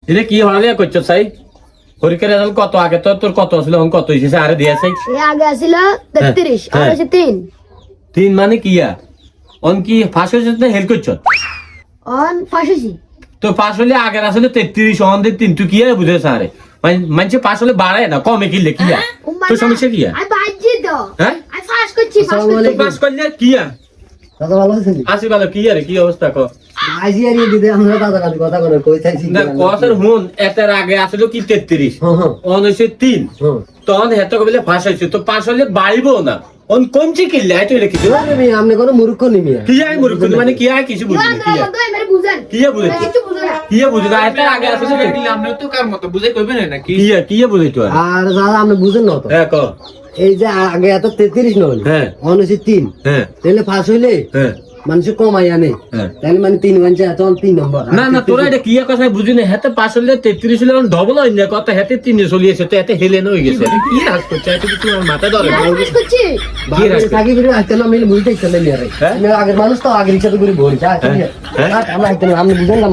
এটা কি হলে করছো সাই পরীক্ষার রেজাল্ট কত আগে তোর কত ছিল এখন কত হয়েছে আরে দিয়েছে আগে আসিল 33 আর হচ্ছে 3 তিন মানে কিয়া অন কি ফাঁস হয়েছে না হেল করছো অন ফাঁসি তো পাশ হলে আগের আসলে 33 অন দিয়ে 3 তুই কিয়া বুঝেছ আরে মানে পাশ হলে বাড়ায় না কমে কিনলে কিয়া তোর সমস্যা কিয়া আমি বাজি দাও হ্যাঁ আমি ফাঁস করছি পাশ করলে কিয়া দাদা ভালো আছেন আসি ভালো কি আরে কি অবস্থা কো আইজি আর দিদি আমরা দাদা কাছে কথা করে কই চাইছি না কসের হুন এটার আগে আসলে কি 33 হ্যাঁ অন হইছে 3 হ্যাঁ তখন হেতো কইলে ফাঁস হইছে তো পাশ হলে বাড়িবো না অন কমছে কিনলে আই তুই লিখিছো আরে ভাই আপনি কোনো মূর্খ নিমিয়া কি আই মূর্খ মানে কি আই কিছু বুঝি না কি আই মেরে বুঝান কি আই বুঝি কিছু বুঝো না কি আই বুঝি না এটার আগে আসলে আমরা তো কার মতো বুঝে কইবেন নাকি কি আই বুঝি তো আর দাদা আপনি বুঝেন না তো হ্যাঁ কো এই যে আগে এত 33 নয় হ্যাঁ অনুসি 3 হ্যাঁ তাহলে ফাঁস হইলে হ্যাঁ মানুষ কমাই আনে হ্যাঁ তাহলে মানে 3 মানে এত 3 নম্বর না না তোরা এটা কি কথা বুঝি না হেতে পাশ হলে 33 হলে ডবল হয় না কত হেতে 3 চলিয়েছে তো এতে হেলে নই গেছে কি রাজ করছে এটা কি তোমার মাথা ধরে ফাঁস করছি কি রাখবে? থাকি ফিরে আসতে না আমি বুঝতে চলে নিয়ে রে হ্যাঁ? আগের মানুষ তো আগের ইচ্ছা তো করে ভরি যা হ্যাঁ? আমরা একদম আপনি বুঝেন না